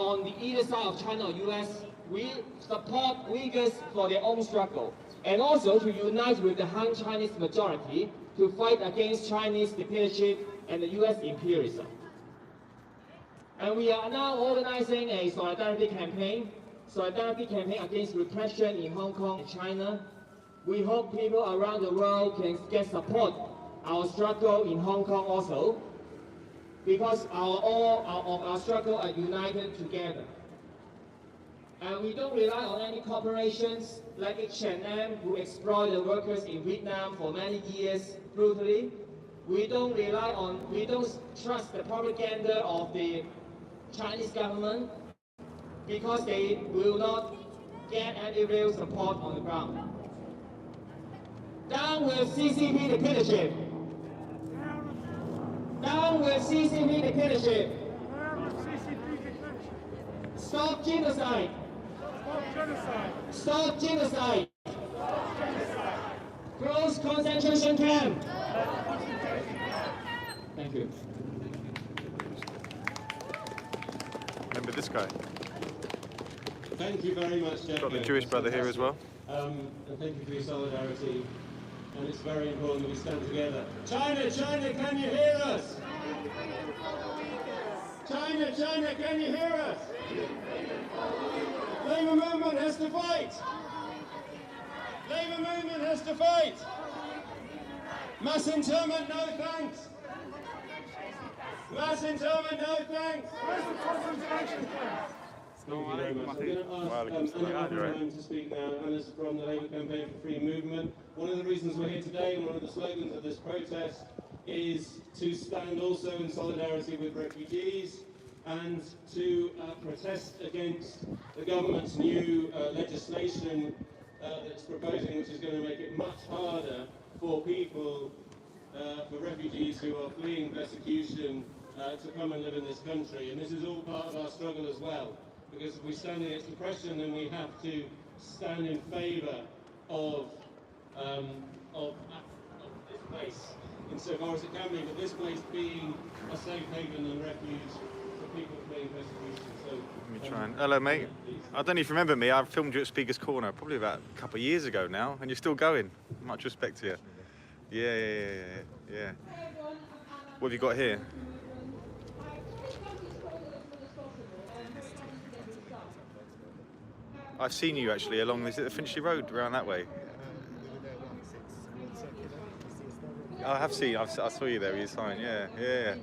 on the either side of China or US, we support Uyghurs for their own struggle, and also to unite with the Han Chinese majority to fight against Chinese dictatorship and the US imperialism. And we are now organizing a solidarity campaign against repression in Hong Kong and China. We hope people around the world can get support our struggle in Hong Kong also, because all of our struggle are united together. And we don't rely on any corporations like H&M who exploit the workers in Vietnam for many years brutally. We don't trust the propaganda of the Chinese government, because they will not get any real support on the ground. Down with CCP dictatorship! Down with CCP dictatorship! Stop genocide! Stop genocide! Close concentration camp! Thank you. Remember this guy? Thank you very much, Jack. Got the Jewish brother here as well. And thank you for your solidarity. And it's very important that we stand together. China, China, can you hear us? China, China, can you hear us? Labour movement has to fight. Labour movement has to fight. Mass internment, no thanks. Mass internment, no thanks. Thank you very much. I'm going to ask Anna to speak now. Anna's from the Labour Campaign for Free Movement. One of the reasons we're here today, and one of the slogans of this protest, is to stand also in solidarity with refugees and to protest against the government's new legislation that it's proposing, which is going to make it much harder for people, for refugees who are fleeing persecution, to come and live in this country. And this is all part of our struggle as well. Because if we stand against oppression, then we have to stand in favour of this place, insofar as it can be, but this place being a safe haven and refuge for people fleeing persecution. So, let me try and... Hello, mate. I don't know if you remember me. I filmed you at Speaker's Corner probably about a couple of years ago now, and you're still going. Much respect to you. Yeah. What have you got here? I've seen you actually along the Finchley Road around that way. I have seen. I saw you there with your sign. Yeah.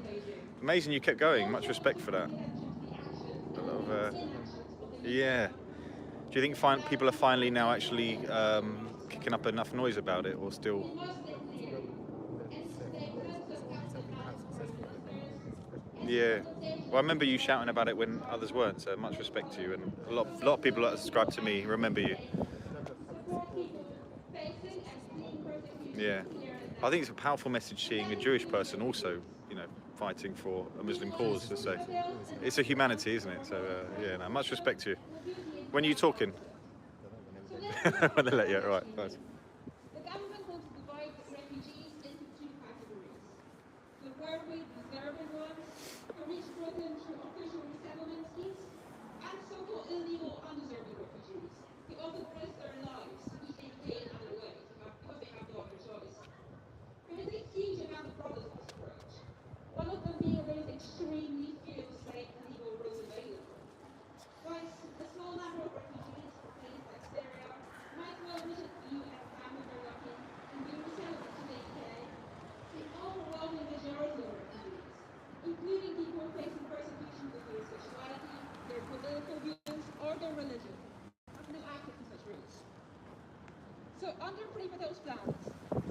Amazing, you kept going. Much respect for that. A lot of, yeah. Do you think people are finally now actually kicking up enough noise about it, or still? Yeah. Well, I remember you shouting about it when others weren't, so much respect to you. And a lot of people that subscribe to me remember you. Yeah. I think it's a powerful message seeing a Jewish person also, fighting for a Muslim cause. So it's a humanity, isn't it? So, yeah, much respect to you. When are you talking? When they let you, right. Nice. The government wants to divide refugees into two categories. The worthy, deserving ones who reach Britain through official resettlement schemes, and so-called illegal, undeserving refugees who often risk their lives each day in other ways because they have no other choice. There is a huge amount of problems with this approach. One of them being there is extremely few safe and legal routes available. Whilst a small number of refugees from places like Syria might well visit the UN family they're lucky and be resettled to the UK, the overwhelming majority of refugees, including people facing persecution for their sexuality, their political views, or their religion, have no access to such routes. So under Free for Those plans,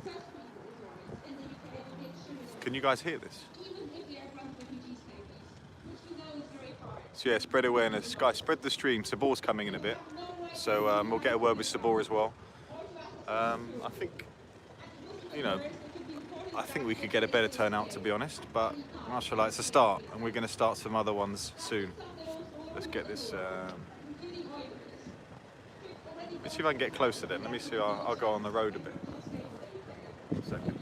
such people's rights in the UK will be extremely limited. Can you guys hear this? Even if the aircraft refugees cases, which we know is very hard. So yeah, spread awareness. Guys, spread the stream. Sabor's coming in a bit. So we'll get a word with Sabor as well. I think, I think we could get a better turnout, to be honest. But mashallah, it's a start, and we're going to start some other ones soon. Let's get this. Let's see if I can get closer then. Let me see. I'll go on the road a bit. A second.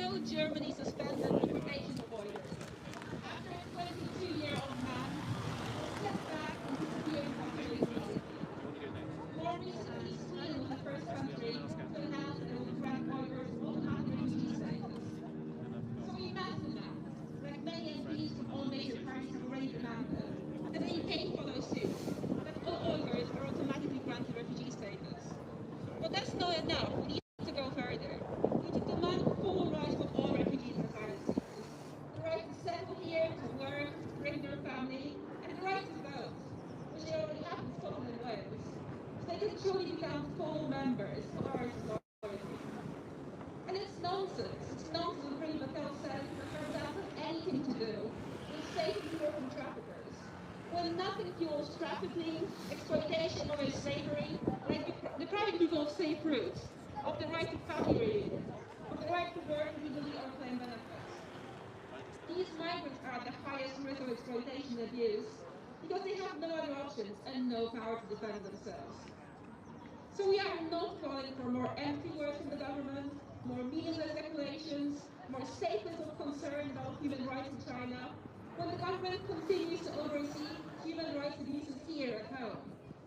know Germany suspended deportation of Uyghurs? After a 22-year-old man was sent back and disappeared fairly recently. More recently, Sweden was the first country to announce that it would grant Uyghurs automatic refugee status. So imagine now, like many MPs from all major parties have already demanded, that the UK follow suit, that all Uyghurs are automatically granted refugee status. But that's not enough. We need to go further. We need to demand full rights of all refugees and asylum seekers. The right to settle here, to work, to bring their family, and the right to vote, which they already have in Scotland and Wales, so they can truly become full members of our society. And it's nonsense. It's nonsense when Prima Patel said that her doesn't have anything to do with saving people from traffickers. When nothing fuels trafficking, exploitation, or slavery, like depriving people of safe routes, of the right to family reunion, of the right to work legally or claim benefits. These migrants are at the highest risk of exploitation and abuse because they have no other options and no power to defend themselves. So we are not calling for more empty words from the government, more meaningless declarations, more statements of concern about human rights in China, when the government continues to oversee human rights abuses here at home,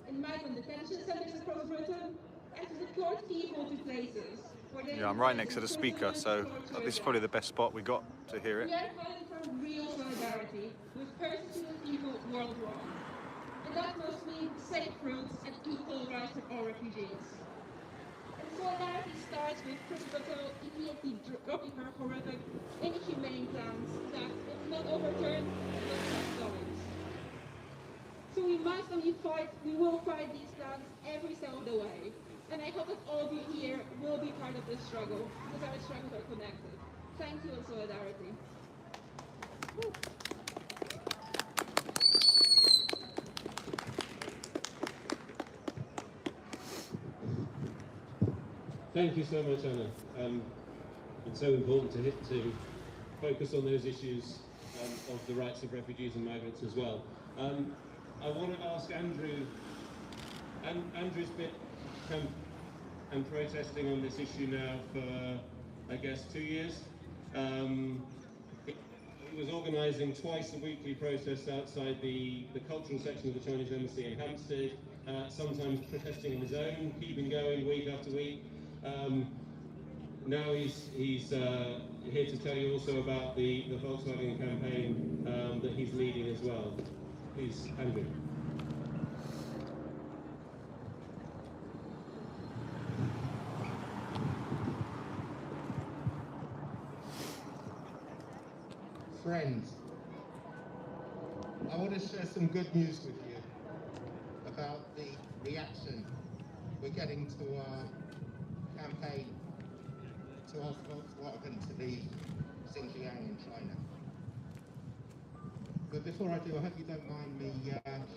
in migrant detention centers across Britain, and to deport people to places where they Yeah, I'm right next to the speaker, so this is probably the best spot we got to hear it. We are calling for real solidarity with persecuted people worldwide. And that must mean safe routes and equal rights for all refugees. And solidarity starts with Principal immediately dropping her horrific, inhumane plans that, if not overturned, will keep going. So we must only fight, we will fight these plans every step of the way. And I hope that all of you here will be part of this struggle, because our struggles are connected. Thank you and solidarity. Thank you so much, Anna. It's so important to focus on those issues of the rights of refugees and migrants as well. I want to ask Andrew. Andrew's been and protesting on this issue now for, I guess, 2 years. He was organising twice a weekly protests outside the cultural section of the Chinese Embassy in Hampstead, sometimes protesting on his own, keeping going week after week. Now he's here to tell you also about the Volkswagen campaign that he's leading as well. Please, Andrew. Friends, I want to share some good news with you about the reaction we're getting to our campaign to ask Volkswagen to leave Xinjiang in China. But before I do, I hope you don't mind me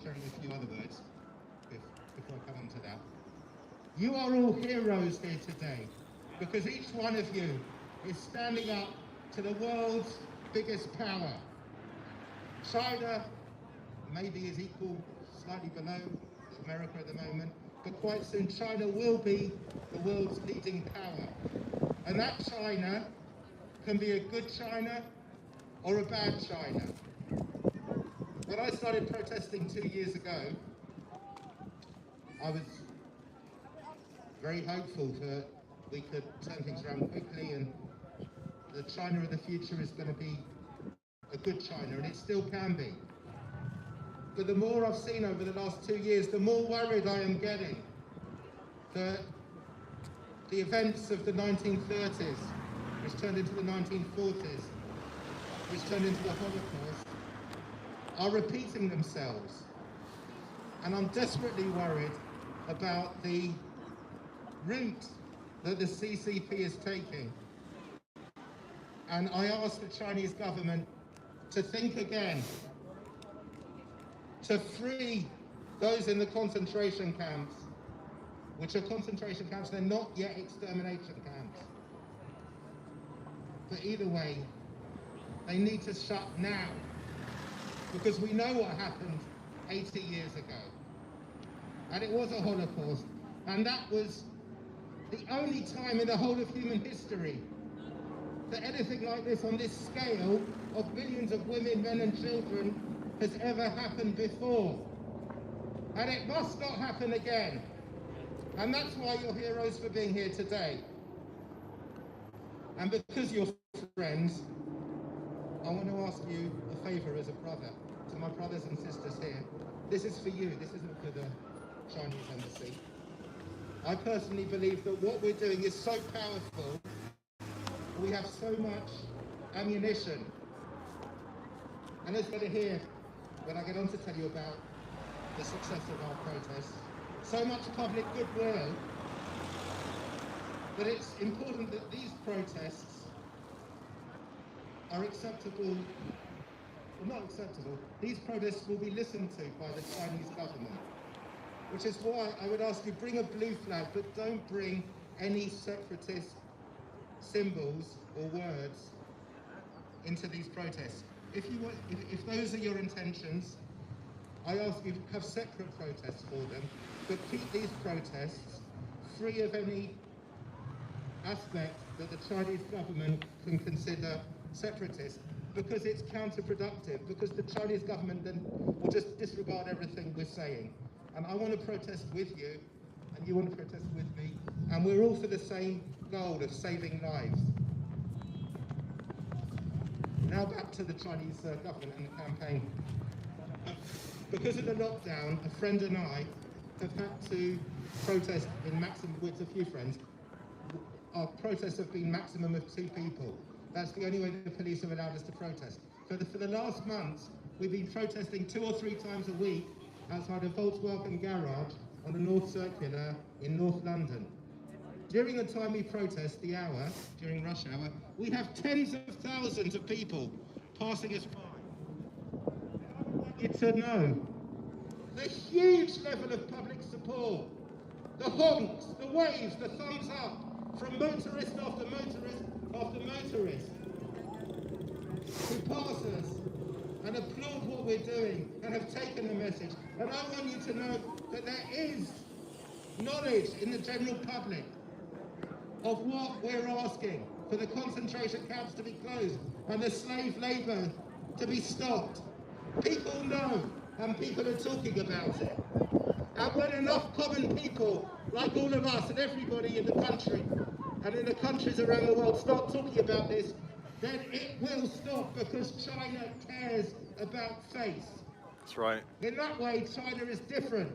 sharing a few other words before I come on to that. You are all heroes here today because each one of you is standing up to the world's biggest power. China maybe is equal, slightly below America at the moment, but quite soon China will be the world's leading power. And that China can be a good China or a bad China. When I started protesting 2 years ago, I was very hopeful that we could turn things around quickly and the China of the future is going to be a good China, and it still can be. But the more I've seen over the last 2 years, the more worried I am getting that the events of the 1930s, which turned into the 1940s, which turned into the Holocaust, are repeating themselves. And I'm desperately worried about the route that the CCP is taking. And I ask the Chinese government to think again, to free those in the concentration camps, which are concentration camps, they're not yet extermination camps. But either way, they need to shut now, because we know what happened 80 years ago. And it was a Holocaust, and that was the only time in the whole of human history that anything like this on this scale of millions of women, men and children has ever happened before. And it must not happen again. And that's why you're heroes for being here today. And because you're friends, I want to ask you a favour as a brother, to my brothers and sisters here. This is for you, this isn't for the Chinese embassy. I personally believe that what we're doing is so powerful, we have so much ammunition. And as you're here, when I get on to tell you about the success of our protests, so much public goodwill that it's important that these protests are acceptable, well, not acceptable, these protests will be listened to by the Chinese government. Which is why I would ask you, bring a blue flag, but don't bring any separatist symbols or words into these protests. If those are your intentions, I ask you to have separate protests for them, but keep these protests free of any aspect that the Chinese government can consider separatist, because it's counterproductive, because the Chinese government then will just disregard everything we're saying. And I want to protest with you, and you want to protest with me, and we're all for the same goal of saving lives. Now back to the Chinese government and the campaign. Because of the lockdown, a friend and I have had to protest in maximum, with a few friends. Our protests have been maximum of 2 people. That's the only way the police have allowed us to protest. For the last months, we've been protesting 2 or 3 times a week outside a Volkswagen garage on the North Circular in North London. During the time we protest, the hour, during rush hour, we have tens of thousands of people passing us by. I want you to know the huge level of public support, the honks, the waves, the thumbs up, from motorist after motorist after motorist, who pass us and applaud what we're doing and have taken the message. And I want you to know that there is knowledge in the general public of what we're asking, for the concentration camps to be closed and the slave labour to be stopped. People know, and people are talking about it. And when enough common people, like all of us and everybody in the country and in the countries around the world, start talking about this, then it will stop, because China cares about face. That's right. In that way, China is different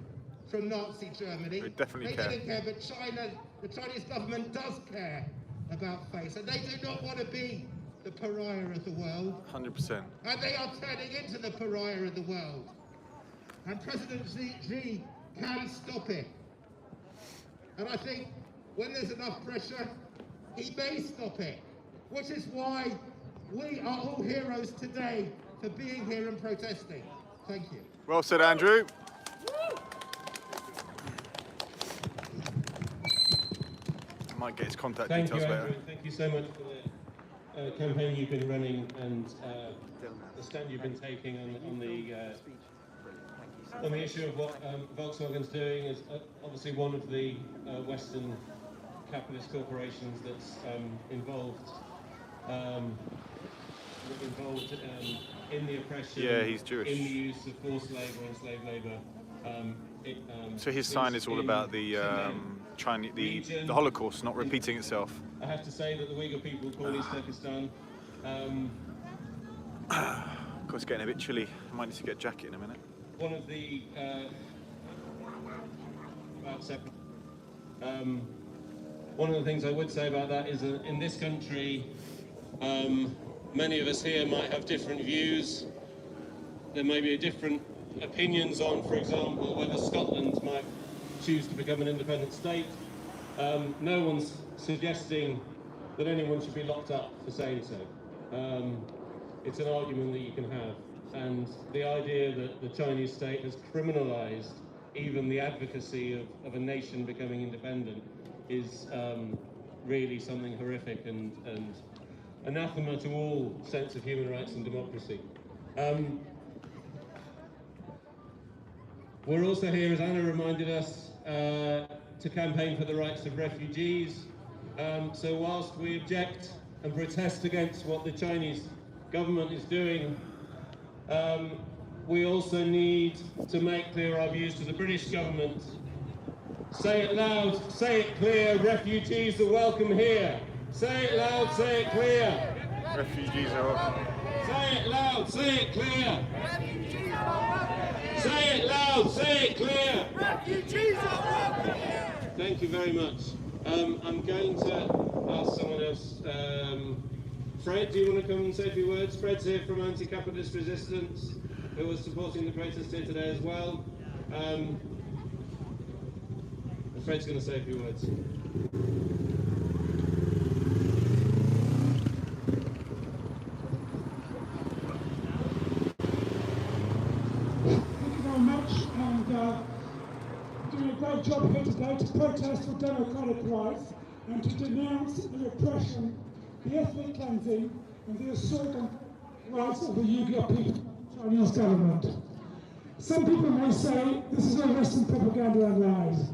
from Nazi Germany. They definitely They didn't care, but China, the Chinese government does care about face, and they do not want to be the pariah of the world. 100%. And they are turning into the pariah of the world. And President Xi can stop it. And I think when there's enough pressure, he may stop it. Which is why we are all heroes today for being here and protesting. Thank you. Well said, Andrew. I might get his contact Thank details you, later. Andrew. Thank you so much for the campaign you've been running and the stand you've been taking on the issue of what Volkswagen's doing. Is obviously one of the Western capitalist corporations that's involved in the oppression. Yeah, he's Jewish. In the use of forced labour and slave labour. So his sign is all about the Chinese, the Holocaust not repeating itself. I have to say that the Uyghur people call East Turkestan. Of course, it's getting a bit chilly. I might need to get a jacket in a minute. One of the one of the things I would say about that is that in this country, many of us here might have different views. There may be different opinions on, for example, whether Scotland might choose to become an independent state. No one's suggesting that anyone should be locked up for saying so. It's an argument that you can have. And the idea that the Chinese state has criminalized even the advocacy of a nation becoming independent is really something horrific and anathema to all sense of human rights and democracy. We're also here, as Anna reminded us, to campaign for the rights of refugees. So whilst we object and protest against what the Chinese government is doing, we also need to make clear our views to the British government. Say it loud, say it clear, refugees are welcome here. Say it loud, say it clear. Refugees are welcome. Say it loud, say it clear. Say it loud, say it clear. Refugees are welcome here. Thank you very much. I'm going to ask someone else. Fred, do you want to come and say a few words? Fred's here from Anti-Capitalist Resistance, who was supporting the protest here today as well. Fred's going to say a few words. Doing a great job here today to protest for democratic rights and to denounce the repression, the ethnic cleansing and the assault on rights of the Uyghur people, Chinese government. Some people may say this is all Western propaganda and lies,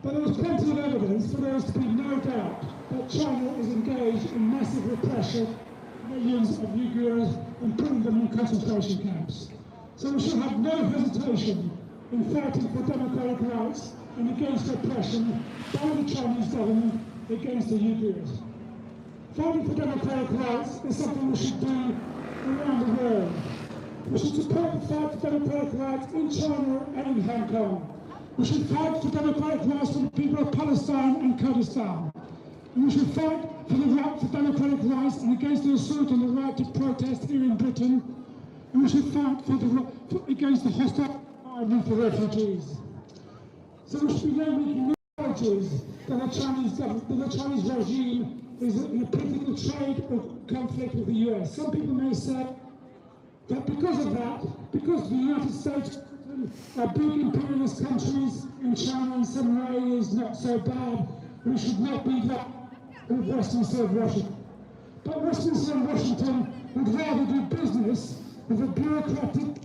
but there is plenty of evidence for there is to be no doubt that China is engaged in massive repression of millions of Uyghurs and putting them in concentration camps. So we should have no hesitation in fighting for democratic rights and against oppression by the Chinese government against the Uyghurs. Fighting for democratic rights is something we should do around the world. We should support the fight for democratic rights in China and in Hong Kong. We should fight for democratic rights for the people of Palestine and Kurdistan. And we should fight for the right for democratic rights and against the assault on the right to protest here in Britain. And we should fight against the hostile environment for refugees. So we should be now making no apologies that the Chinese regime is in a political trade or conflict with the US. Some people may say that because of that, because the United States are big imperialist countries and China in some way is not so bad, we should not be that with Westminster and Washington. But Westminster and Washington would rather do business with a bureaucratic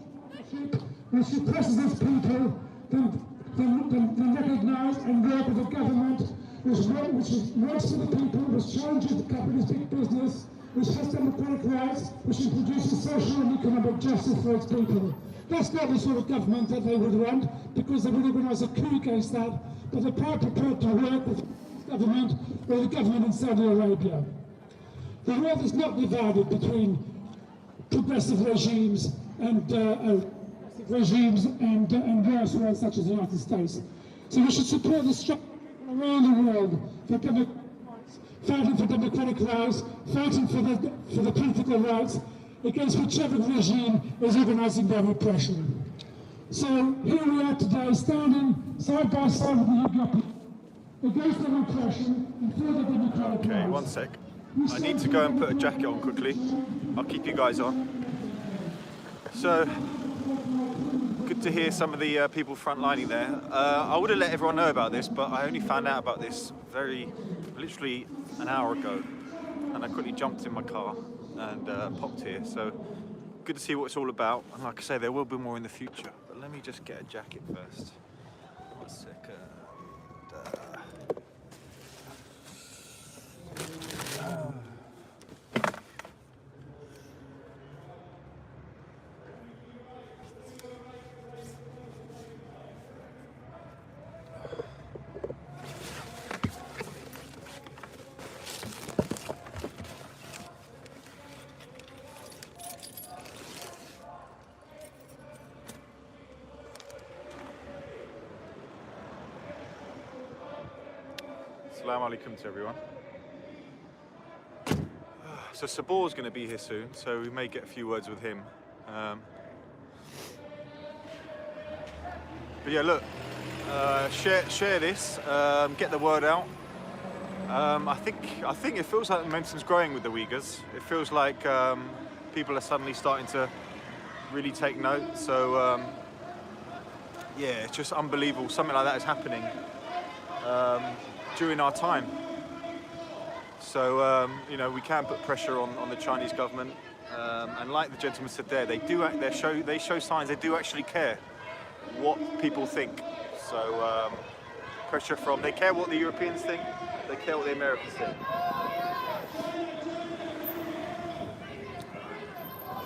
which suppresses its people than recognise and work with a government which works for the people, which challenges the capitalistic business, which has democratic rights, which introduces social and economic justice for its people. That's not the sort of government that they would want, because they would organise a coup against that, but they're quite prepared to work with the government or the government in Saudi Arabia. The world is not divided between progressive regimes and elsewhere, such as the United States. So we should support the struggle around the world for democratic rights, fighting for democratic rights, fighting for the political rights against whichever regime is organising their repression. So here we are today, standing side by side with the Uyghur people against the repression and for the democratic rights. Okay, one sec. I need to go and put a jacket on quickly. I'll keep you guys on. So, good to hear some of the people frontlining there. I would have let everyone know about this, but I only found out about this literally an hour ago. And I quickly jumped in my car and popped here. So, good to see what it's all about. And like I say, there will be more in the future. But let me just get a jacket first. 1 second. Assalamu alaikum to everyone. So Sabor's going to be here soon, so we may get a few words with him. But yeah, look, share this, get the word out. I think it feels like momentum's growing with the Uyghurs. It feels like people are suddenly starting to really take note. So yeah, it's just unbelievable. Something like that is happening during our time. So you know, we can put pressure on the Chinese government, and like the gentleman said there, they show signs they do actually care what people think. So pressure they care what the Europeans think, they care what the Americans think.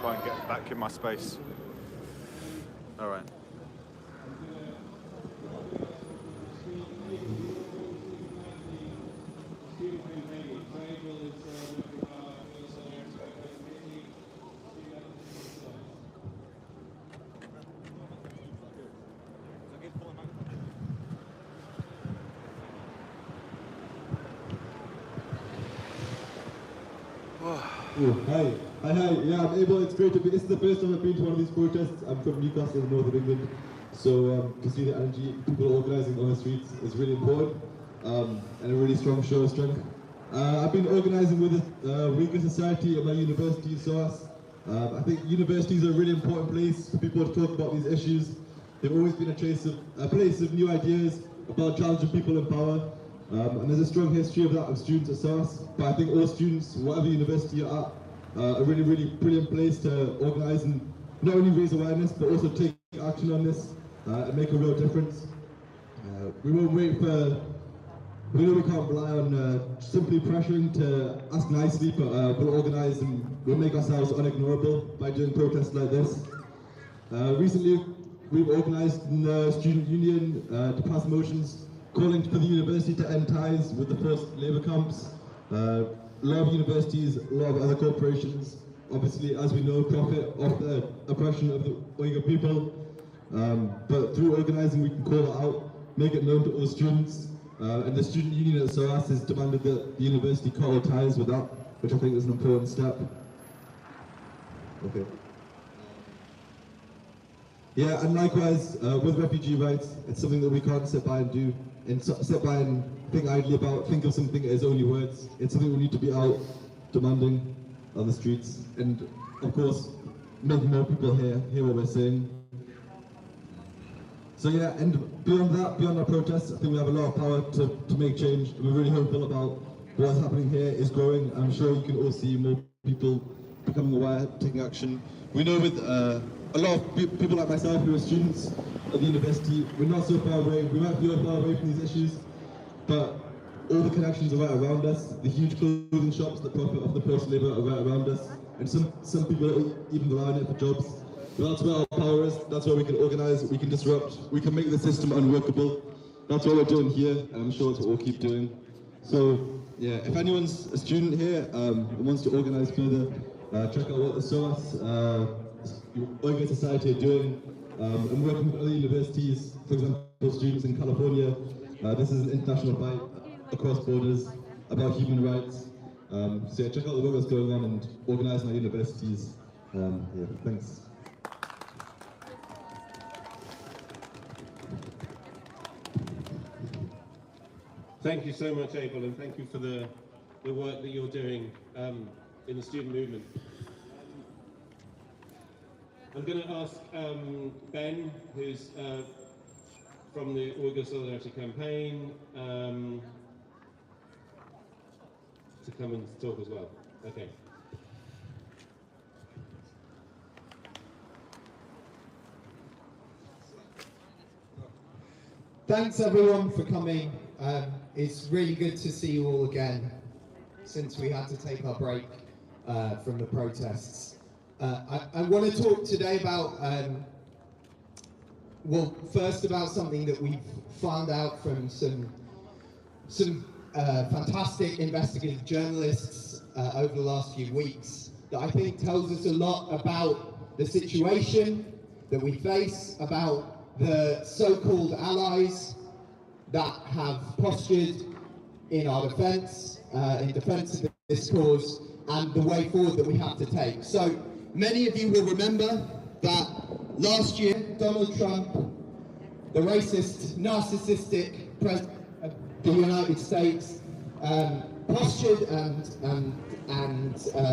try and get back in my space. All right. Hi. Yeah, I'm able. It's great to be. This is the first time I've been to one of these protests. I'm from Newcastle, in the north of England, so to see the energy people organising on the streets is really important, and a really strong show of strength. I've been organising with the Uyghur Society at my university in SOAS. I think universities are a really important place for people to talk about these issues. They've always been a place of new ideas about challenging people in power. And there's a strong history of that of students at SOAS, but I think all students, whatever university you're at, a really brilliant place to organise and not only raise awareness but also take action on this and make a real difference. We won't wait for, we know we can't rely on simply pressuring to ask nicely, but we'll organise and we'll make ourselves unignorable by doing protests like this. Recently we've organised in the student union to pass motions calling for the university to end ties with the forced labour camps. A lot of universities, a lot of other corporations, obviously, as we know, profit off the oppression of the Uyghur people. But through organising, we can call it out, make it known to all students. And the student union at SOAS has demanded that the university cut all ties with that, which I think is an important step. Okay. Yeah, and likewise, with refugee rights, it's something that we can't sit by and do, and sit by and think idly about, think of something as only words. It's something we need to be out demanding on the streets, and of course, making more people hear what we're saying. So yeah, and beyond that, beyond our protests, I think we have a lot of power to make change, and we're really hopeful about what's happening here is growing. I'm sure you can all see more people becoming aware, taking action. We know with a lot of people like myself who are students at the university, we're not so far away. We might feel far away from these issues, but all the connections are right around us. The huge clothing shops that profit off the forced labour are right around us, and some people even rely on it for jobs. But that's where our power is. That's where we can organise, we can disrupt, we can make the system unworkable. That's what we're doing here, and I'm sure it's what we'll keep doing. So yeah, if anyone's a student here and wants to organise further, check out what the SOAS Uyghur Society are doing. I'm working with other universities, for example, students in California. This is an international fight across borders about human rights. So yeah, check out the work that's going on and organise in our universities. Yeah, thanks. Thank you so much, Abel, and thank you for the work that you're doing in the student movement. I'm going to ask Ben, who's from the Uyghur Solidarity Campaign, to come and talk as well. Okay. Thanks everyone for coming. It's really good to see you all again since we had to take our break from the protests. I want to talk today about, well, first about something that we've found out from some fantastic investigative journalists over the last few weeks that I think tells us a lot about the situation that we face, about the so-called allies that have postured in our defence, in defence of this cause, and the way forward that we have to take. So many of you will remember that last year Donald Trump, the racist, narcissistic president of the United States, postured and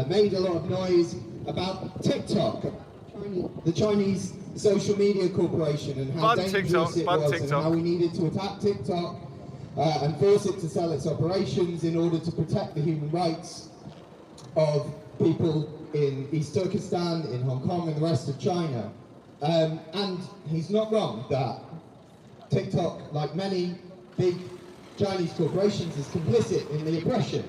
made a lot of noise about TikTok, the Chinese social media corporation, and how dangerous it was and how we needed to attack TikTok and force it to sell its operations in order to protect the human rights of people in East Turkestan, in Hong Kong and the rest of China. And he's not wrong that TikTok, like many big Chinese corporations, is complicit in the oppression.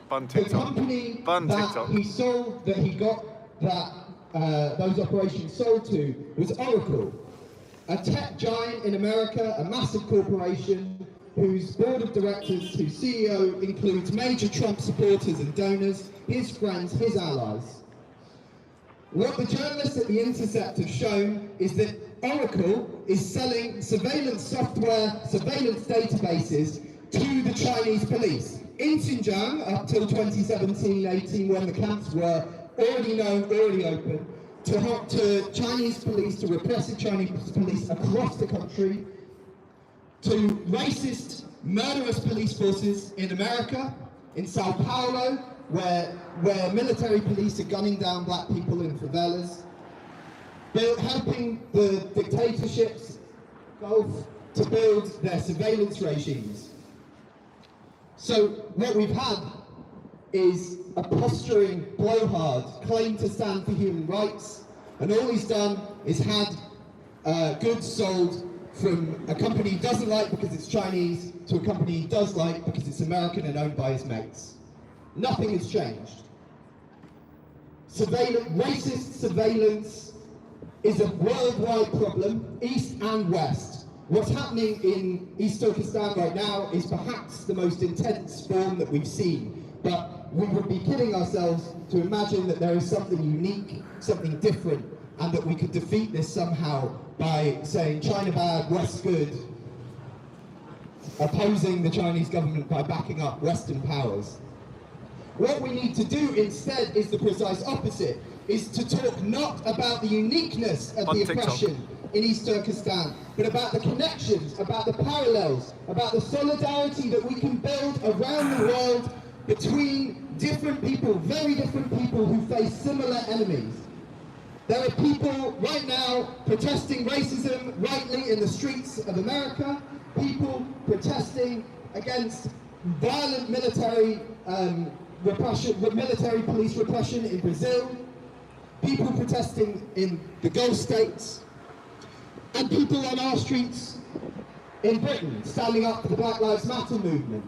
The company that he sold, that he got, that those operations sold to was Oracle, a tech giant in America, a massive corporation whose board of directors, whose CEO includes major Trump supporters and donors, his friends, his allies. What the journalists at The Intercept have shown is that Oracle is selling surveillance software, surveillance databases to the Chinese police. In Xinjiang, up till 2017-18, when the camps were already known, already open, to Chinese police, to repressive Chinese police across the country, to racist, murderous police forces in America, in Sao Paulo, where military police are gunning down black people in favelas, helping the dictatorships Gulf to build their surveillance regimes. So what we've had is a posturing blowhard claim to stand for human rights, and all he's done is had goods sold from a company he doesn't like because it's Chinese to a company he does like because it's American and owned by his mates. Nothing has changed. Racist surveillance is a worldwide problem, East and West. What's happening in East Turkestan right now is perhaps the most intense form that we've seen, but we would be kidding ourselves to imagine that there is something unique, something different, and that we could defeat this somehow by saying China bad, West good, opposing the Chinese government by backing up Western powers. What we need to do instead is the precise opposite, is to talk not about the uniqueness of the oppression in East Turkestan, but about the connections, about the parallels, about the solidarity that we can build around the world between different people, very different people who face similar enemies. There are people right now protesting racism rightly in the streets of America, people protesting against violent military military police repression in Brazil, people protesting in the Gulf states, and people on our streets in Britain standing up for the Black Lives Matter movement.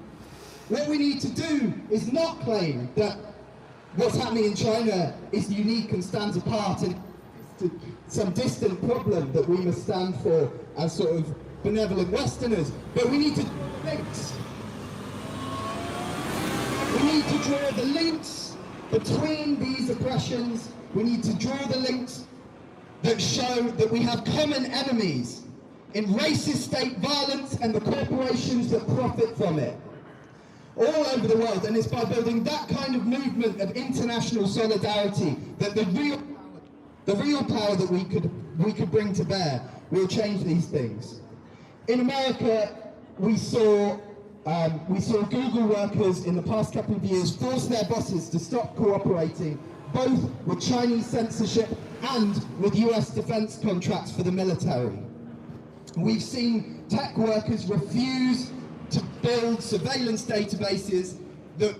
What we need to do is not claim that what's happening in China is unique and stands apart and is some distant problem that we must stand for as sort of benevolent Westerners, but we need to draw links. We need to draw the links between these oppressions. We need to draw the links that show that we have common enemies in racist state violence and the corporations that profit from it all over the world. And it's by building that kind of movement of international solidarity that the real power that we could bring to bear will change these things. In America, we saw Google workers in the past couple of years force their bosses to stop cooperating both with Chinese censorship and with US defense contracts for the military. We've seen tech workers refuse to build surveillance databases that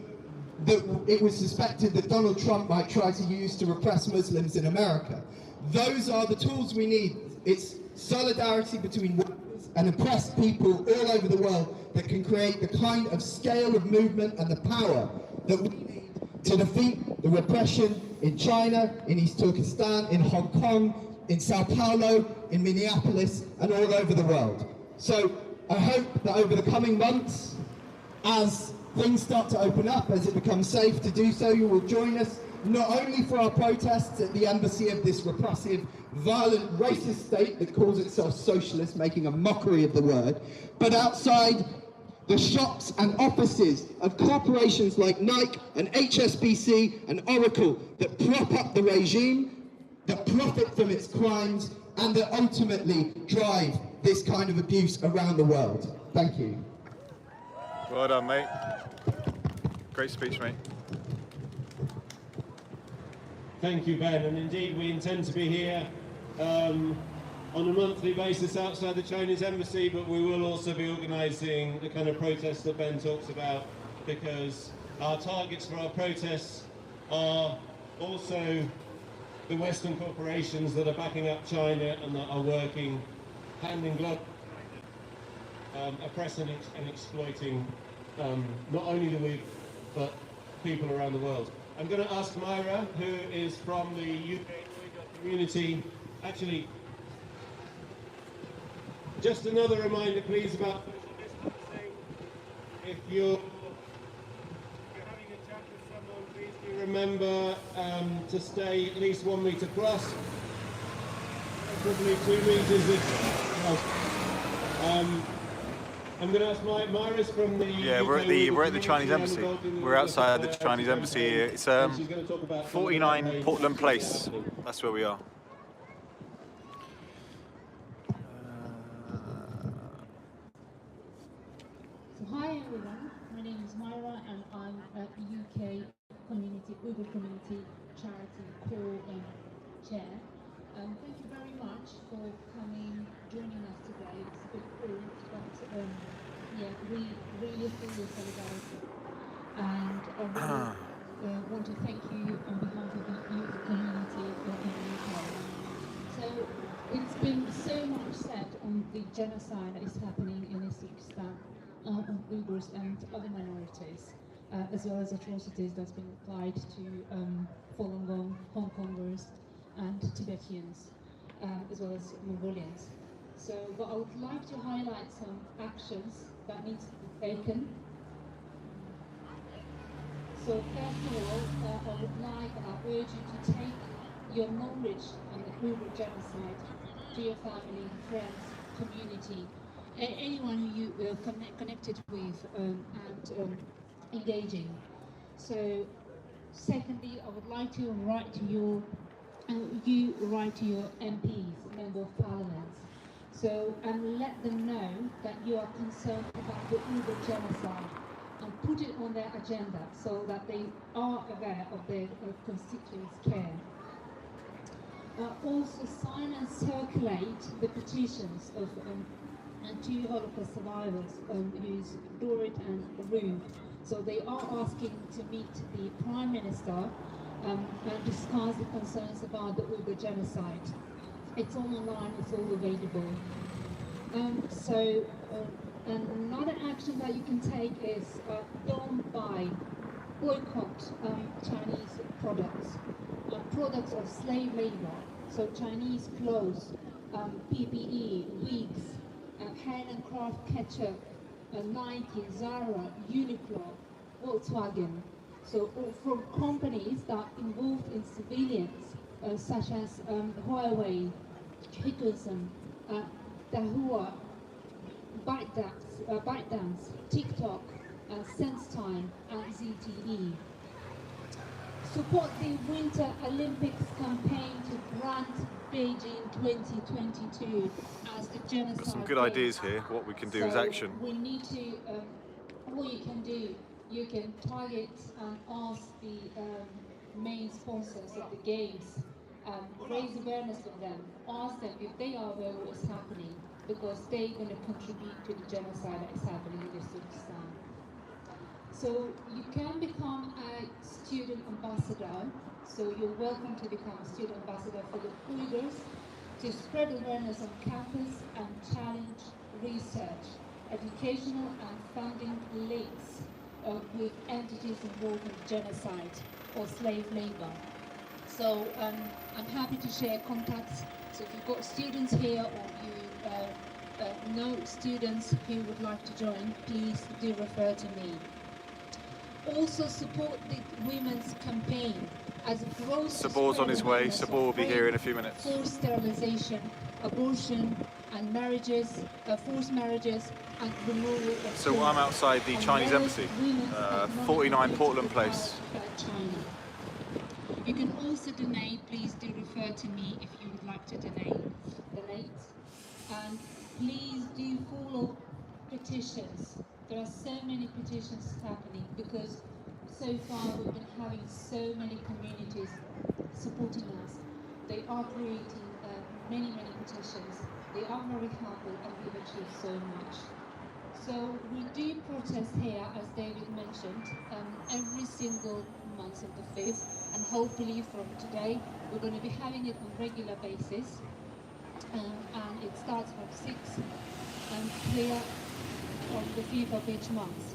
it was suspected that Donald Trump might try to use to repress Muslims in America. Those are the tools we need. It's solidarity between workers and oppressed people all over the world that can create the kind of scale of movement and the power that we need to defeat the repression in China, in East Turkestan, in Hong Kong, in Sao Paulo, in Minneapolis, and all over the world. So I hope that over the coming months, as things start to open up, as it becomes safe to do so, you will join us not only for our protests at the embassy of this repressive, violent, racist state that calls itself socialist, making a mockery of the word, but outside the shops and offices of corporations like Nike and HSBC and Oracle that prop up the regime, that profit from its crimes, and that ultimately drive this kind of abuse around the world. Thank you. Well done, mate. Great speech, mate. Thank you, Ben, and indeed we intend to be here on a monthly basis outside the Chinese embassy, but we will also be organising the kind of protests that Ben talks about, because our targets for our protests are also the Western corporations that are backing up China and that are working hand in glove, oppressing and exploiting not only the Uyghurs, but people around the world. I'm going to ask Myra, who is from the UK community. Actually, just another reminder, please, about social distancing. If you're having a chat with someone, please do remember to stay at least 1 metre plus. Probably 2 meters I'm going to ask Myra's from the Yeah, we're at the Chinese embassy. We're outside the Chinese embassy here. It's 49 Portland Place. That's where we are. So hi everyone, my name is Myra and I'm a UK community, Uyghur community charity chair. Thank you very much for coming, joining us today. It's a bit cold, but yeah, we really feel your solidarity. And I really want to thank you on behalf of the youth community in the UK. So it's been so much said on the genocide that is happening in Uzbekistan on Uyghurs and other minorities, as well as atrocities that's been applied to Falun Gong, Hong Kongers and Tibetans, as well as Mongolians. So, but I would like to highlight some actions that need to be taken. So first of all, I would like and I urge you to take your knowledge on the Uyghur genocide to your family, friends, community, anyone who you connected with and engaging. So secondly, I would like to write to your MPs, Member of Parliament, so and let them know that you are concerned about the Uyghur genocide and put it on their agenda so that they are aware of their constituents' care. Also sign and circulate the petitions of two Holocaust survivors, who's Dorit and Ruth. So they are asking to meet the Prime Minister and discuss the concerns about the Uyghur genocide. It's all online, it's all available. And another action that you can take is don't boycott Chinese products, products of slave labor. So Chinese clothes, PPE, wigs, hand and craft ketchup, Nike, Zara, Uniqlo, Volkswagen. So from companies that are involved in civilians, such as Huawei, Hikvision, Dahua, ByteDance, TikTok, SenseTime, and ZTE. Support the Winter Olympics campaign to grant Beijing 2022 as the genocide. Got some good ideas here. What we can do is action. We need to, what you can do, you can target and ask the main sponsors of the games, raise awareness of them, ask them if they are aware of what's happening, because they're going to contribute to the genocide that is happening in Uzbekistan. So you can become a student ambassador. So you're welcome to become a student ambassador for the Uyghurs to spread awareness on campus and challenge research, educational and funding links with entities involved in genocide or slave labor. So I'm happy to share contacts. So if you've got students here or you know students who would like to join, please do refer to me. Also support the women's campaign as it grows. Sabor's on his way. Sabor will be here in a few minutes. Forced sterilization, abortion, and marriages, forced marriages, and removal of So children. I'm outside the Chinese embassy, 49 Portland Place. China. You can also donate. Please do refer to me if you would like to donate. And please do follow petitions. There are so many petitions happening because so far we've been having so many communities supporting us. They are creating many petitions. They are very helpful and we've achieved so much. So we do protest here, as David mentioned, every single month of the 5th, and hopefully from today we're going to be having it on a regular basis. And it starts from 6 and clear on the 5th of each month.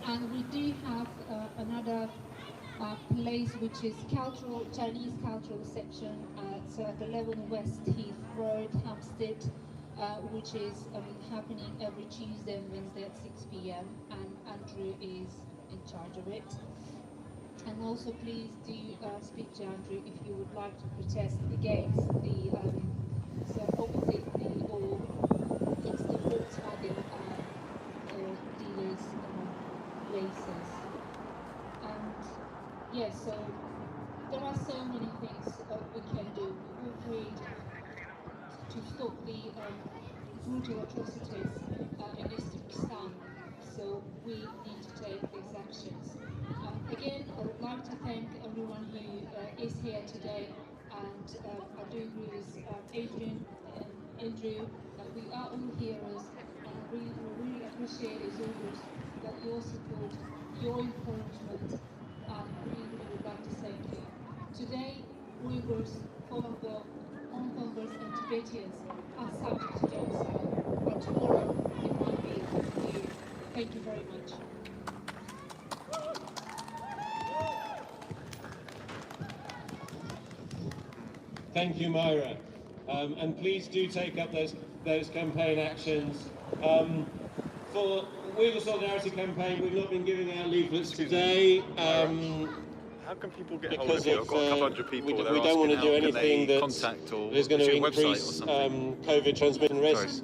And we do have another place which is Chinese cultural reception at 11 West Heath Road, Hampstead, which is happening every Tuesday and Wednesday at 6 p.m. and Andrew is in charge of it. And also please do speak to Andrew if you would like to protest against the so opposite the or against the Volkswagen dealers races. And yes, so there are so many things we can do. We're afraid to stop the brutal atrocities in Uzbekistan. So we need to take these actions. Again, I would like to thank everyone who is here today, and I do agree with Adrian and Andrew that we are all heroes, and we really appreciate as always that your support, your encouragement, and we would like to thank you. Today, Uyghurs, Hong Kongers and Tibetans are subject to genocide, but tomorrow it might be you. Thank you very much. Thank you, Myra. And please do take up those campaign actions. For Uyghur Solidarity Campaign, we've not been giving out leaflets today. How can people get hold of you? I've got a couple hundred people. We don't want to do anything that is going to increase COVID transmission risks.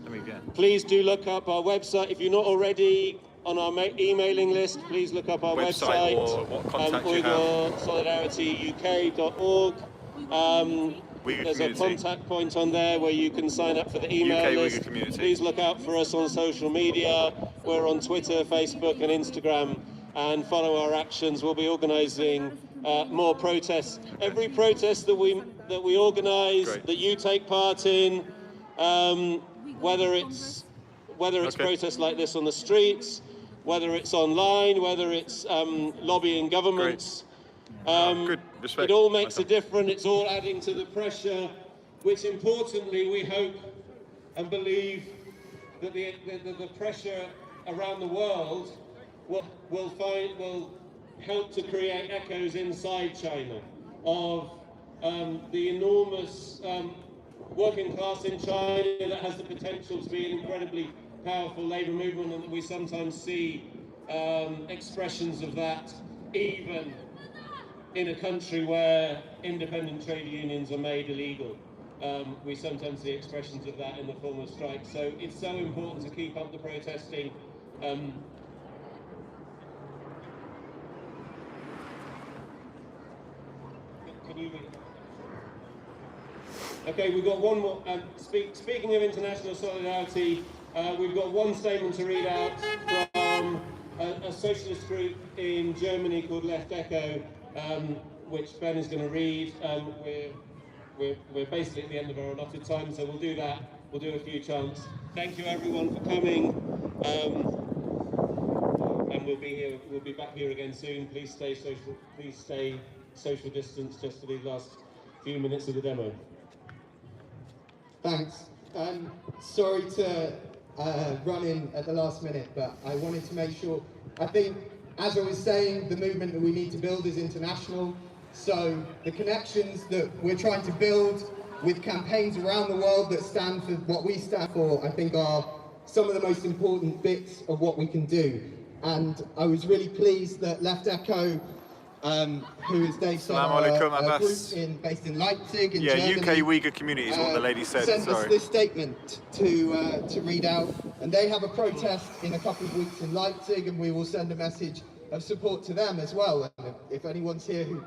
Please do look up our website. If you're not already on our emailing list, please look up our website, UygurSolidarityUK.org. There's a contact point on there where you can sign up for the email list. Please look out for us on social media. We're on Twitter, Facebook and Instagram, and follow our actions. We'll be organising more protests. Every protest that we organise, that you take part in, whether it's protests like this on the streets, whether it's online, whether it's lobbying governments. It all makes a difference. It's all adding to the pressure, which importantly we hope and believe that the pressure around the world will help to create echoes inside China of the enormous working class in China that has the potential to be an incredibly powerful labour movement, and that we sometimes see expressions of that even in a country where independent trade unions are made illegal. We sometimes see expressions of that in the form of strikes. So it's so important to keep up the protesting. Can you read? Okay, we've got one more. Speaking of international solidarity, we've got one statement to read out from a socialist group in Germany called Left Echo, which Ben is going to read. We're basically at the end of our allotted time, so we'll do that. We'll do a few chants. Thank you everyone for coming, and we'll be here. We'll be back here again soon. Please stay social. Please stay social distance just for these last few minutes of the demo. Thanks. Sorry to run in at the last minute, but I wanted to make sure. I think, as I was saying, the movement that we need to build is international. So the connections that we're trying to build with campaigns around the world that stand for what we stand for, I think are some of the most important bits of what we can do. And I was really pleased that Left Echo, who is Dave said, a group based in Leipzig in Germany, UK Uyghur community is what the lady said. Sent us this statement to read out, and they have a protest in a couple of weeks in Leipzig, and we will send a message of support to them as well. And if anyone's here who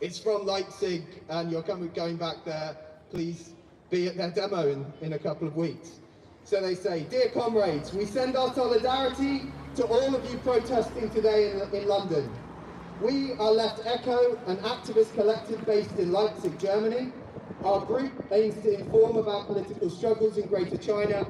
is from Leipzig and you're going back there, please be at their demo in a couple of weeks. So they say, dear comrades, we send our solidarity to all of you protesting today in London. We are Left Echo, an activist collective based in Leipzig, Germany. Our group aims to inform about political struggles in Greater China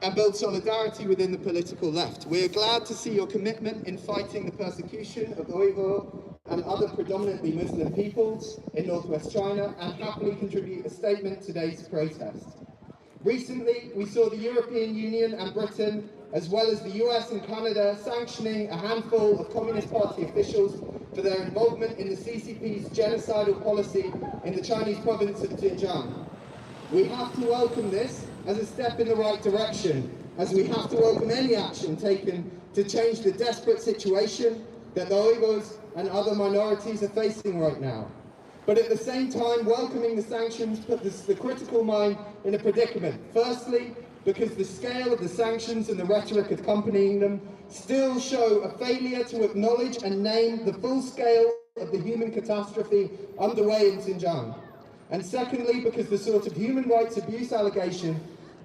and build solidarity within the political left. We are glad to see your commitment in fighting the persecution of Uyghur and other predominantly Muslim peoples in northwest China, and happily contribute a statement to today's protest. Recently, we saw the European Union and Britain, as well as the US and Canada, sanctioning a handful of Communist Party officials for their involvement in the CCP's genocidal policy in the Chinese province of Xinjiang. We have to welcome this as a step in the right direction, as we have to welcome any action taken to change the desperate situation that the Uyghurs and other minorities are facing right now. But at the same time, welcoming the sanctions puts the critical mind in a predicament. Firstly, because the scale of the sanctions and the rhetoric accompanying them still show a failure to acknowledge and name the full scale of the human catastrophe underway in Xinjiang. And secondly, because the sort of human rights abuse allegation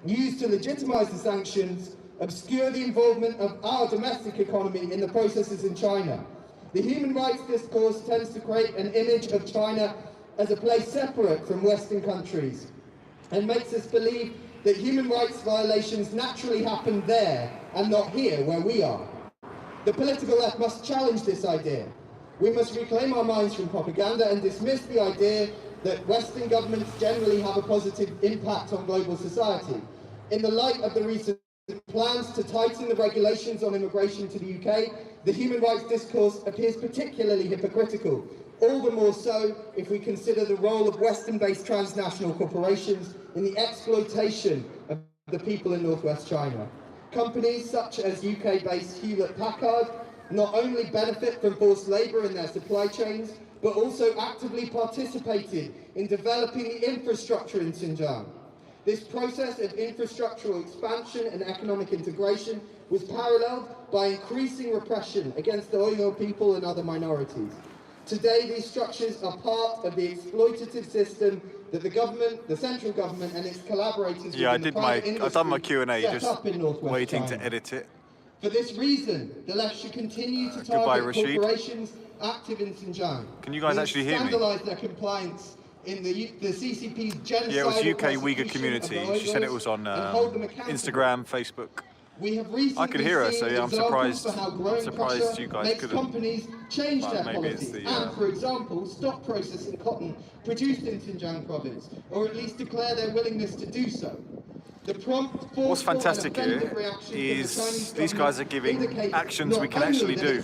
used to legitimize the sanctions obscure the involvement of our domestic economy in the processes in China. The human rights discourse tends to create an image of China as a place separate from Western countries and makes us believe that human rights violations naturally happen there and not here where we are. The political left must challenge this idea. We must reclaim our minds from propaganda and dismiss the idea that Western governments generally have a positive impact on global society. In the light of the recent plans to tighten the regulations on immigration to the UK, the human rights discourse appears particularly hypocritical, all the more so if we consider the role of Western-based transnational corporations in the exploitation of the people in northwest China. Companies such as UK-based Hewlett-Packard not only benefit from forced labour in their supply chains, but also actively participated in developing the infrastructure in Xinjiang. This process of infrastructural expansion and economic integration was paralleled by increasing repression against the Uyghur people and other minorities. Today, these structures are part of the exploitative system that the government, the central government, and its collaborators I've done my Q&A, just waiting to edit it. For this reason, the left should continue to target corporations active in Xinjiang. Can you guys actually hear me? Scandalise their compliance in the CCP's genocidal Yeah, it was UK Uyghur community. She said it was on Instagram, Facebook. We have recently I could hear her, so yeah, I'm surprised you guys couldn't. Companies change their maybe it's policy the, and, for example, stop processing cotton produced in Xinjiang province, or at least declare their willingness to do so. The prompt, what's fantastic here is these guys are giving actions we can actually do.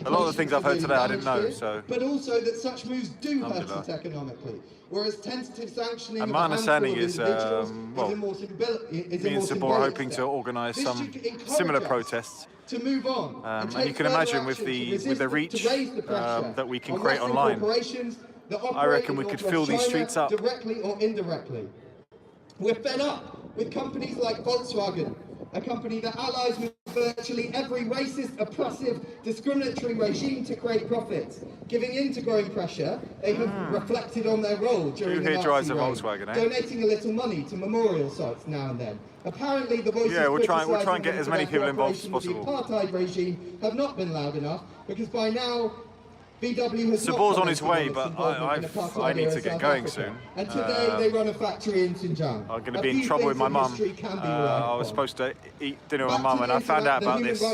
A lot of the things I've heard today I didn't know, so. But also that such moves do hurt it economically, whereas tentative sanctioning and my understanding is, well, me and Sabor are hoping to organise some similar protests. To move on, and you can imagine with the reach that we can create online, I reckon we could fill these streets up. Directly or indirectly. We're fed up with companies like Volkswagen, a company that allies with virtually every racist, oppressive, discriminatory regime to create profits. Giving in to growing pressure, they have reflected on their role during the Nazi reign, donating a little money to memorial sites now and then. Apparently, the voices we'll try and get as many people involved as possible. The apartheid regime have not been loud enough, because by now, VW has Sabor's on his way, but I need to get going soon. And today they run a factory in Xinjiang. I'm going to be in trouble with my mum. I was supposed to eat dinner with my mum, and I found out about this, and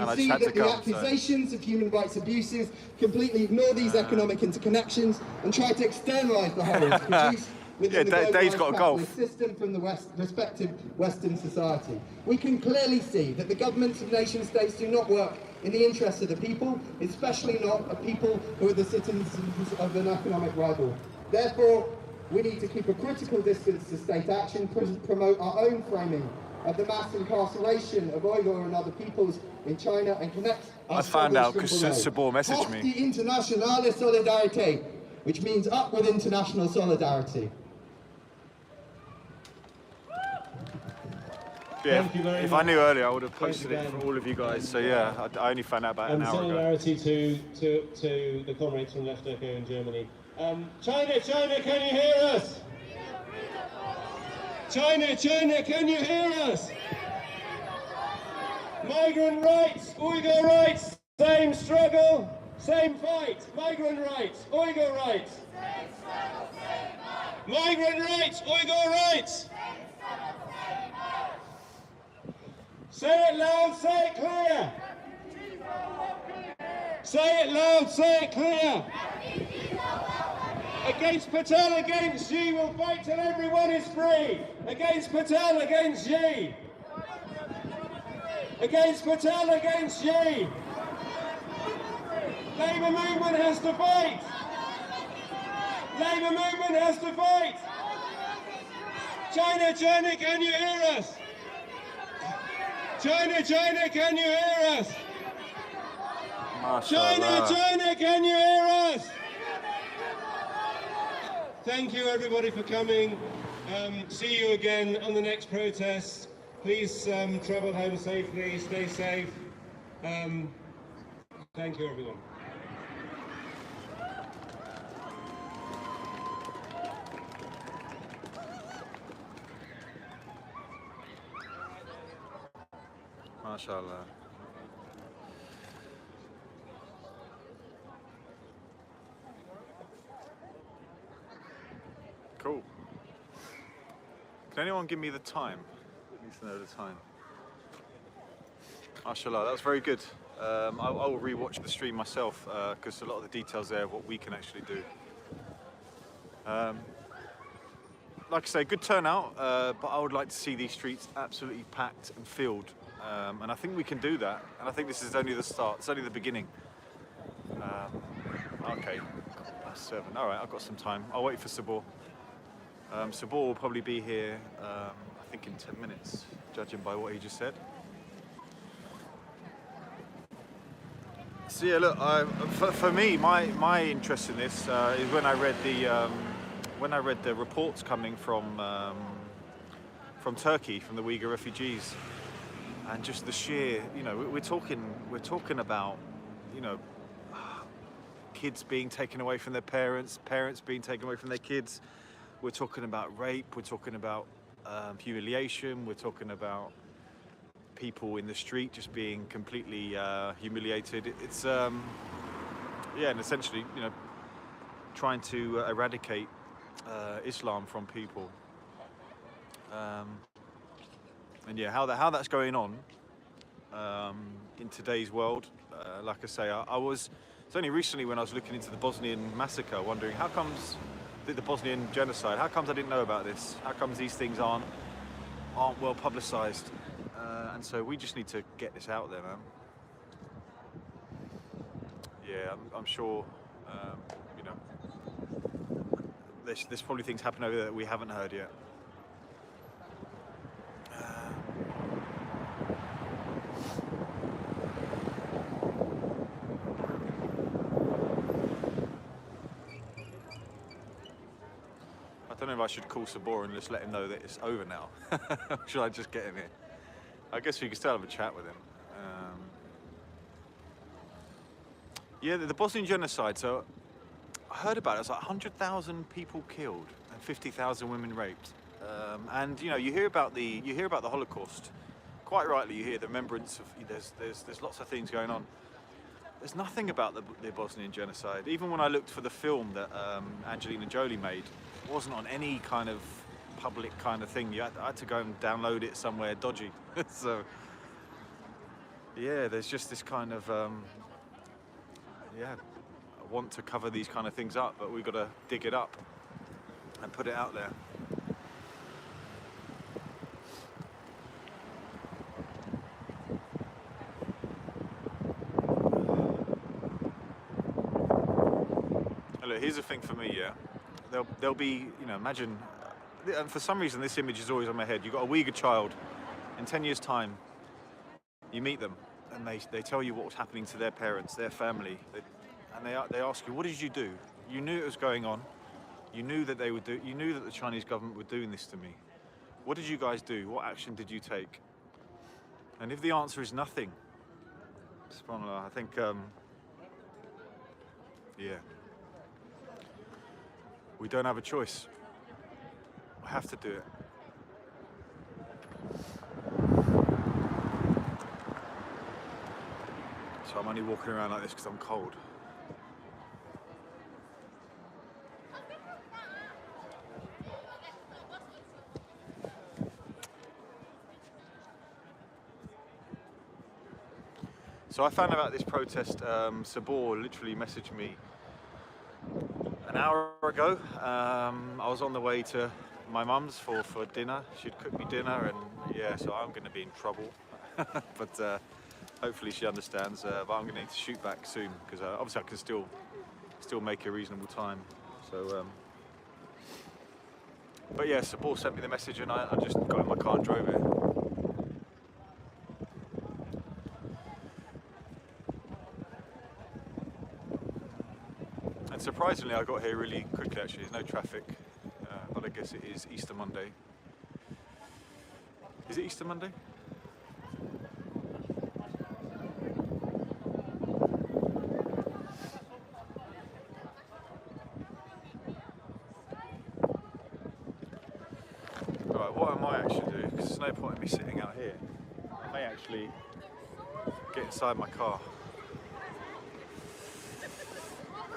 I just had to go. The accusations of human rights abuses completely ignore these economic interconnections and try to externalise the horrors produced within the Dave's got a golf system from the respective Western society. We can clearly see that the governments of nation states do not work in the interests of the people, especially not of people who are the citizens of an economic rival. Therefore, we need to keep a critical distance to state action, promote our own framing of the mass incarceration of Uyghur and other peoples in China, and connect our I found out because Sabor messaged me. Die internationale Solidarität, which means up with international solidarity. Yeah, if I knew earlier, I would have posted it for all of you guys. So yeah, I only found out about an hour ago. Solidarity to the comrades from Left Echo in Germany. China, can you hear us? China, can you hear us? Migrant rights, Uyghur rights, same struggle, same fight. Migrant rights, Uyghur rights. Same struggle, same fight. Migrant rights, Uyghur rights. Say it loud, say it clear. Say it loud, say it clear. Against Patel, against Xi, we'll fight till everyone is free. Against Patel, against Xi. Against Patel, against Xi. Labour movement has to fight. Labour movement has to fight. China, China, can you hear us? China, China, can you hear us? China, China, can you hear us? Thank you everybody for coming. See you again on the next protest. Please travel home safely, stay safe. Thank you everyone. MashaAllah. Cool. Can anyone give me the time? I need to know the time. MashaAllah, that was very good. I will re-watch the stream myself because a lot of the details there of what we can actually do. Like I say, good turnout, but I would like to see these streets absolutely packed and filled. And I think we can do that. And I think this is only the start. It's only the beginning. Okay, 7. All right, I've got some time. I'll wait for Sabor. Sabor will probably be here, I think, in 10 minutes, judging by what he just said. So yeah, look, for me, my interest in this is when I read the reports coming from Turkey, from the Uyghur refugees, and just the sheer, you know, we're talking about, you know, kids being taken away from their parents, parents being taken away from their kids. We're talking about rape. We're talking about humiliation. We're talking about people in the street just being completely humiliated. It's yeah, and essentially, you know, trying to eradicate Islam from people. And yeah, how that's going on in today's world. Like I say, it's only recently when I was looking into the Bosnian massacre, wondering how comes the Bosnian genocide. How comes I didn't know about this? How comes these things aren't well publicised? And so we just need to get this out there, man. Yeah, I'm sure. You know, there's probably things happening over there that we haven't heard yet. I don't know if I should call Sabor and just let him know that it's over now. Should I just get him here? I guess we could still have a chat with him. Yeah, the Bosnian genocide. So I heard about it. It's like 100,000 people killed and 50,000 women raped. And you know, you hear about the Holocaust. Quite rightly, you hear the remembrance of. There's lots of things going on. There's nothing about the Bosnian genocide. Even when I looked for the film that Angelina Jolie made, it wasn't on any kind of public kind of thing. I had to go and download it somewhere dodgy. So yeah, there's just this kind of yeah, I want to cover these kind of things up, but we've got to dig it up and put it out there. Look, here's the thing for me, yeah. There'll be, you know, imagine, and for some reason this image is always on my head. You've got a Uyghur child, in 10 years' time, you meet them, and they tell you what's happening to their parents, their family, and they ask you, what did you do? You knew it was going on. You knew that you knew that the Chinese government were doing this to me. What did you guys do? What action did you take? And if the answer is nothing, subhanAllah, I think, yeah. We don't have a choice. We have to do it. So I'm only walking around like this because I'm cold. So I found out about this protest. Sabor literally messaged me an hour ago. I was on the way to my mum's for dinner. She'd cooked me dinner, and yeah, so I'm going to be in trouble. But hopefully she understands. But I'm going to need to shoot back soon because obviously I can still make a reasonable time. So, but yeah, Sabor sent me the message, and I just got in my car and drove it. And surprisingly, I got here really quickly. Actually, there's no traffic, but I guess it is Easter Monday. Is it Easter Monday? Right, what I might actually do, because there's no point in me sitting out here, I may actually get inside my car.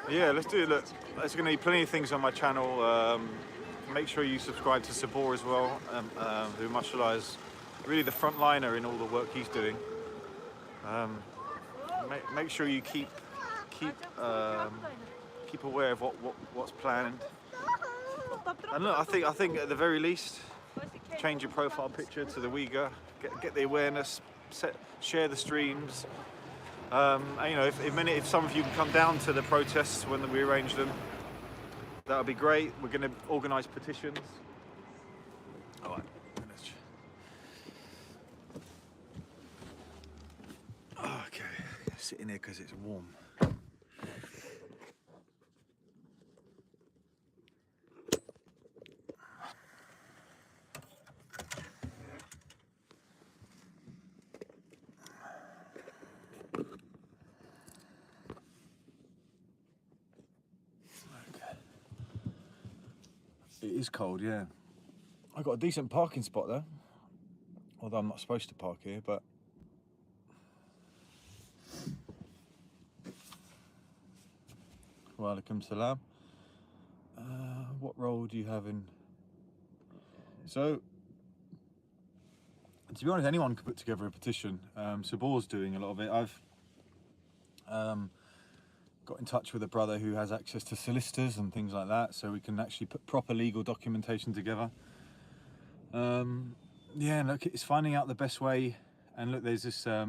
Yeah, let's do it. Look, there's going to be plenty of things on my channel. Make sure you subscribe to Sabor as well, who, mashallah, is really the frontliner in all the work he's doing. Make sure you keep aware of what's planned. And look, I think at the very least, change your profile picture to the Uyghur, get the awareness, share the streams. And, you know, if some of you can come down to the protests when we arrange them, that would be great. We're going to organise petitions. All right. Okay, sit in here because it's warm. It is cold, yeah. I got a decent parking spot though, although I'm not supposed to park here, but wa alaikum salam. What role do you have in? So, to be honest, anyone could put together a petition. Sabor's doing a lot of it. I've got in touch with a brother who has access to solicitors and things like that, so we can actually put proper legal documentation together. Yeah, look, it's finding out the best way. And look, there's this, I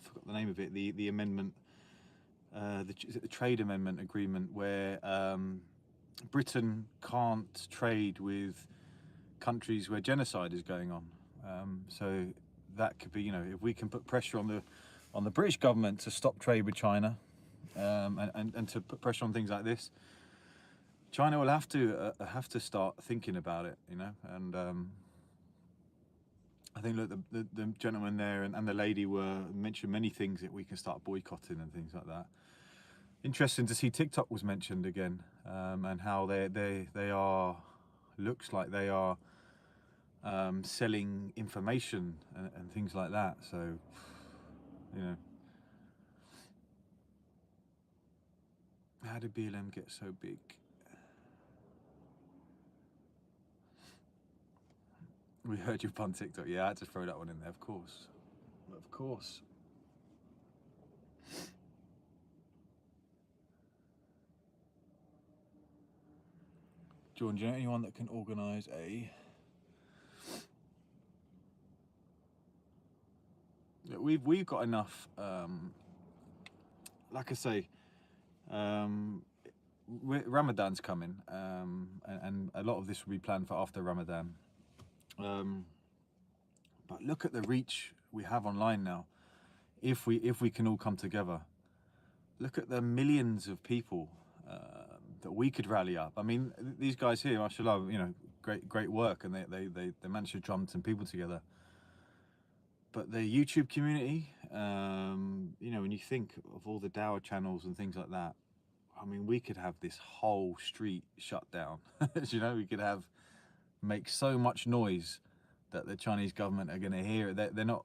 forgot the name of it, the amendment, is it the trade amendment agreement, where Britain can't trade with countries where genocide is going on. So that could be, you know, if we can put pressure on the British government to stop trade with China, and to put pressure on things like this, China will have to start thinking about it, you know. And I think, look, the gentleman there and the lady mentioned many things that we can start boycotting and things like that. Interesting to see TikTok was mentioned again, and how they are, looks like they are selling information and things like that. So, you know, how did BLM get so big? We heard you on TikTok. Yeah, I had to throw that one in there, of course. Of course. John, do you know anyone that can organise a... We've got enough, like I say, Ramadan's coming, and a lot of this will be planned for after Ramadan. But look at the reach we have online now. If we can all come together, look at the millions of people that we could rally up. I mean, these guys here, mashallah, you know, great work, and they managed to drum some people together. But the YouTube community, you know, when you think of all the Dawah channels and things like that, I mean, we could have this whole street shut down. You know, we could make so much noise that the Chinese government are going to hear it. They're not.